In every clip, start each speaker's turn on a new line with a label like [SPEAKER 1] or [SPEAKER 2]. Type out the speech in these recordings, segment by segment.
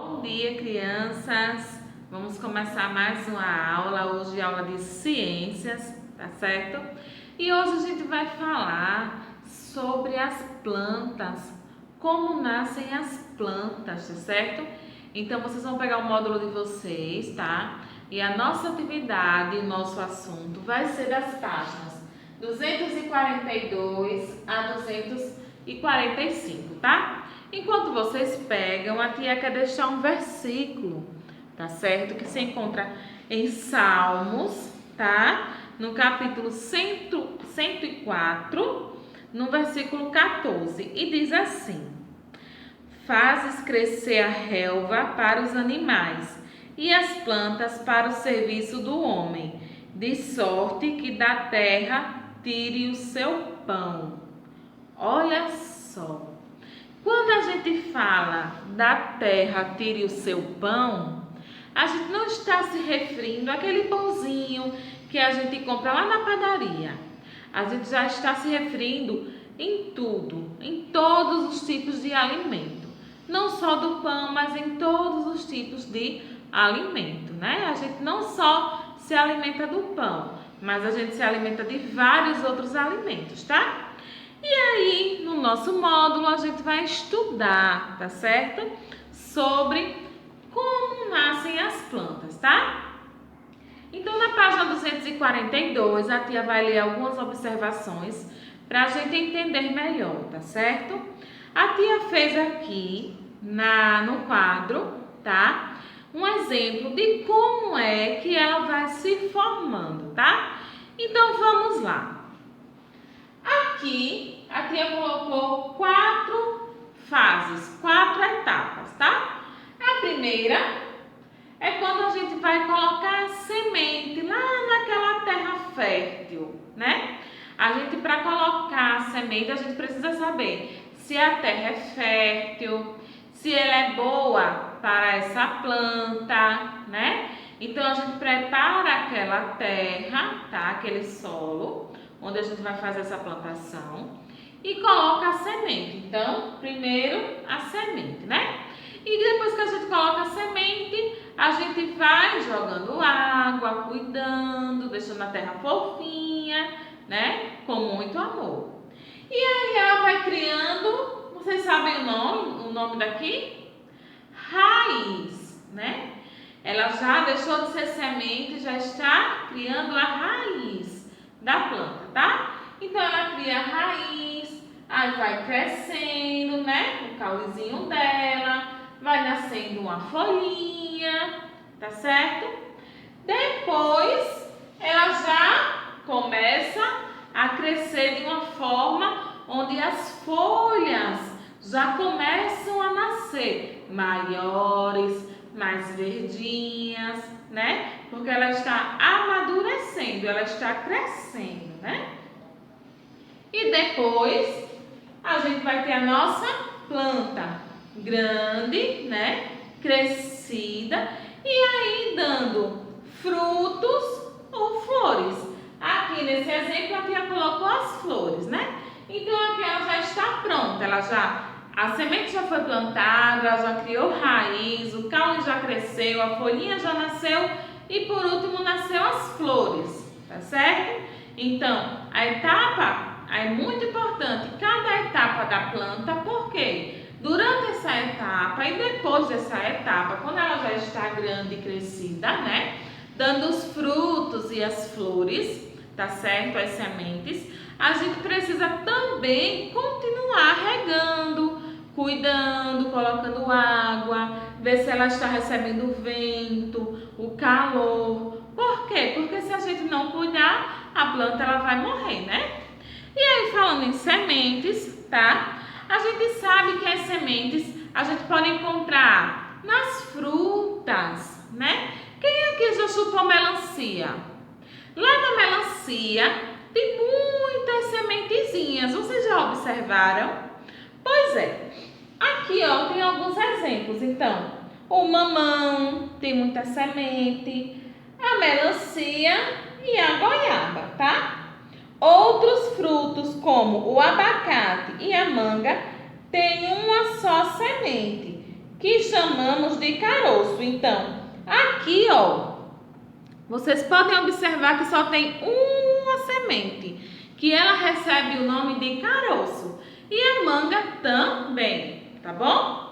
[SPEAKER 1] Bom dia, crianças! Vamos começar mais uma aula, hoje aula de ciências, tá certo? E hoje a gente vai falar sobre as plantas, como nascem as plantas, tá certo? Então vocês vão pegar o módulo de vocês, tá? E a nossa atividade, nosso assunto vai ser das páginas 242 a 245, tá? Enquanto vocês pegam, a tia quer deixar um versículo, tá certo? Que se encontra em Salmos, tá? No capítulo 104, no versículo 14. E diz assim: Fazes crescer a relva para os animais e as plantas para o serviço do homem, de sorte que da terra tire o seu pão. Olha só. Quando a gente fala da terra tire o seu pão, a gente não está se referindo àquele pãozinho que a gente compra lá na padaria. A gente já está se referindo em tudo, em todos os tipos de alimento. Não só do pão, mas em todos os tipos de alimento, né? A gente não só se alimenta do pão, mas a gente se alimenta de vários outros alimentos, tá? E aí, no nosso módulo, a gente vai estudar, tá certo? Sobre como nascem as plantas, tá? Então, na página 242, a tia vai ler algumas observações para a gente entender melhor, tá certo? A tia fez aqui no quadro, tá? Um exemplo de como é que ela vai se formando, tá? Então, vamos lá. Aqui, a tia colocou 4 fases, 4 etapas, tá? A primeira é quando a gente vai colocar a semente lá naquela terra fértil, né? A gente, para colocar a semente, a gente precisa saber se a terra é fértil, se ela é boa para essa planta, né? Então, a gente prepara aquela terra, tá? Aquele solo onde a gente vai fazer essa plantação e coloca a semente. Então, primeiro a semente, né? E depois que a gente coloca a semente, a gente vai jogando água, cuidando, deixando a terra fofinha, né? Com muito amor. E aí ela vai criando, vocês sabem o nome daqui? Raiz, né? Ela já deixou de ser semente, já está criando a raiz da planta, tá? Então ela cria a raiz, aí vai crescendo, né? O caulezinho dela, vai nascendo uma folhinha, tá certo? Depois ela já começa a crescer de uma forma onde as folhas já começam a nascer maiores, mais verdinhas, né? Porque ela está amadurecendo, ela está crescendo, né? E depois a gente vai ter a nossa planta grande, né? Crescida e aí dando frutos ou flores. Aqui nesse exemplo a tia colocou as flores, né? Então aqui ela já está pronta, a semente já foi plantada, ela já criou raiz, o caule já cresceu, a folhinha já nasceu e por último nasceu as flores, tá certo? Então, a etapa é muito importante, cada etapa da planta, porque durante essa etapa e depois dessa etapa, quando ela já está grande e crescida, né? Dando os frutos e as flores, tá certo? As sementes, a gente precisa também continuar regando, cuidando, colocando água, ver se ela está recebendo o vento, o calor. Por quê? Porque se a gente não cuidar, a planta ela vai morrer, né? E aí, falando em sementes, tá? A gente sabe que as sementes a gente pode encontrar nas frutas, né? Quem aqui já chupou melancia? Lá na melancia tem muitas sementezinhas, vocês já observaram? Pois é, aqui ó, tem alguns exemplos. Então, o mamão tem muita semente, a melancia e a goiaba, tá? Outros frutos como o abacate e a manga têm uma só semente. que chamamos de caroço. Então, aqui, ó, vocês podem observar que só tem uma semente, que ela recebe o nome de caroço. E a manga também, tá bom?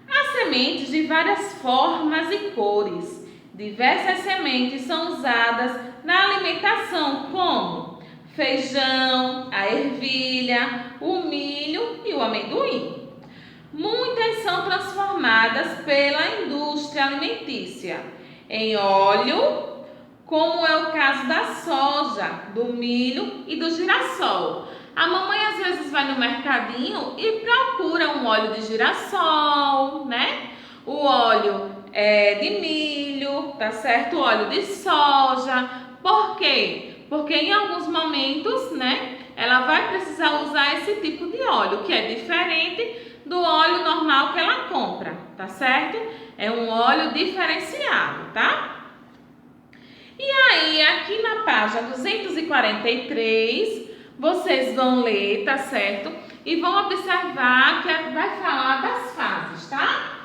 [SPEAKER 1] Há sementes de várias formas e cores. Diversas sementes são usadas na alimentação, como feijão, a ervilha, o milho e o amendoim. Muitas são transformadas pela indústria alimentícia em óleo, como é o caso da soja, do milho e do girassol. A mamãe às vezes vai no mercadinho e procura um óleo de girassol, né? O óleo de milho, tá certo? O óleo de soja. Por quê? Porque em alguns momentos, né, ela vai precisar usar esse tipo de óleo, que é diferente do óleo normal que ela compra, tá certo? É um óleo diferenciado, tá? E aí, aqui na página 243, vocês vão ler, tá certo? E vão observar que vai falar das fases, tá?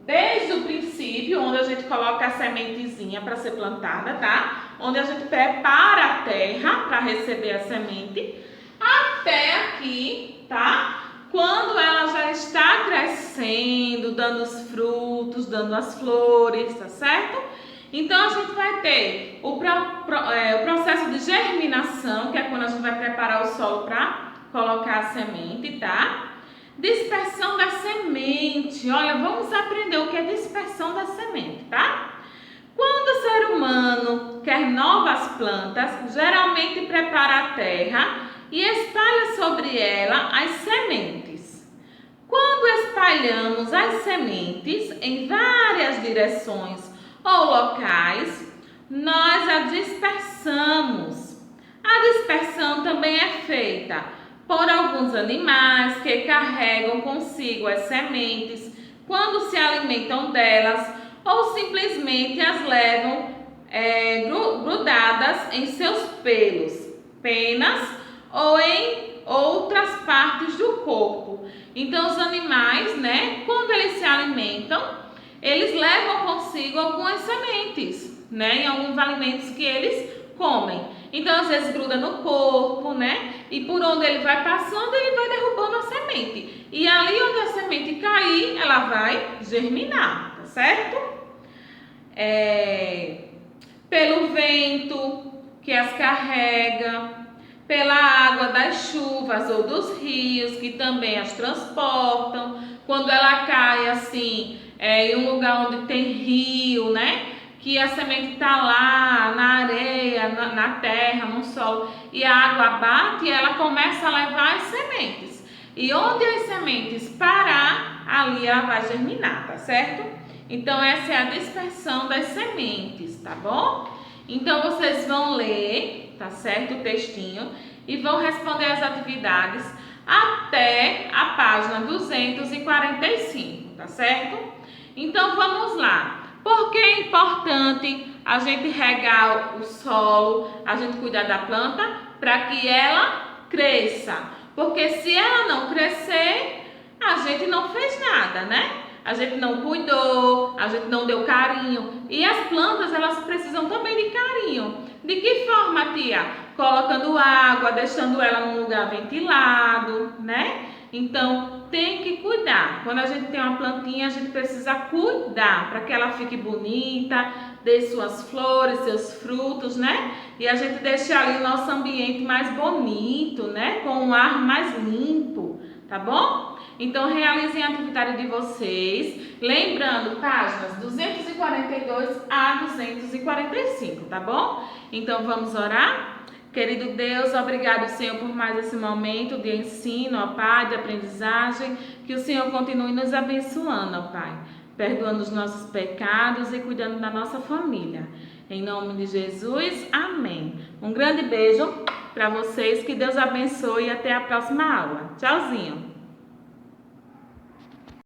[SPEAKER 1] Desde o princípio, onde a gente coloca a sementezinha para ser plantada, tá? Onde a gente prepara a terra para receber a semente, até aqui, tá? Quando ela já está crescendo, dando os frutos, dando as flores, tá certo? Então, a gente vai ter o processo de germinação, que é quando a gente vai preparar o solo para colocar a semente, tá? Dispersão da semente. Olha, vamos aprender o que é dispersão da semente, tá? Quando o ser humano quer novas plantas, geralmente prepara a terra e espalha sobre ela as sementes. Quando espalhamos as sementes em várias direções ou locais, nós a dispersamos. A dispersão também é feita por alguns animais que carregam consigo as sementes quando se alimentam delas ou simplesmente as levam grudadas em seus pelos, penas ou em outras partes do corpo. Então, os animais, né, quando eles se alimentam, eles levam consigo algumas sementes, né, em alguns alimentos que eles comem. Então, às vezes gruda no corpo, né, e por onde ele vai passando, ele vai derrubando a semente. E ali onde a semente cair, ela vai germinar, tá certo? Pelo vento que as carrega, pela água das chuvas ou dos rios, que também as transportam. Quando ela cai assim, em um lugar onde tem rio, né? Que a semente está lá na areia, na terra, no solo, e a água bate e ela começa a levar as sementes. E onde as sementes parar, ali ela vai germinar, tá certo? Então, essa é a dispersão das sementes, tá bom? Então, vocês vão ler, tá certo, o textinho, e vão responder as atividades até a página 245, tá certo? Então, vamos lá. Por que é importante a gente regar o solo, a gente cuidar da planta? Para que ela cresça. Porque se ela não crescer, a gente não fez nada, né? A gente não cuidou, a gente não deu carinho. E as plantas, elas precisam também de carinho. De que forma, tia? Colocando água, deixando ela num lugar ventilado, né? Então, tem que cuidar. Quando a gente tem uma plantinha, a gente precisa cuidar para que ela fique bonita, dê suas flores, seus frutos, né? E a gente deixe ali o nosso ambiente mais bonito, né? Com um ar mais limpo, tá bom? Então, realizem a atividade de vocês. Lembrando, páginas 242 a 245, tá bom? Então, vamos orar? Querido Deus, obrigado, Senhor, por mais esse momento de ensino, ó Pai, de aprendizagem. Que o Senhor continue nos abençoando, ó Pai, perdoando os nossos pecados e cuidando da nossa família. Em nome de Jesus, amém. Um grande beijo para vocês, que Deus abençoe e até a próxima aula. Tchauzinho!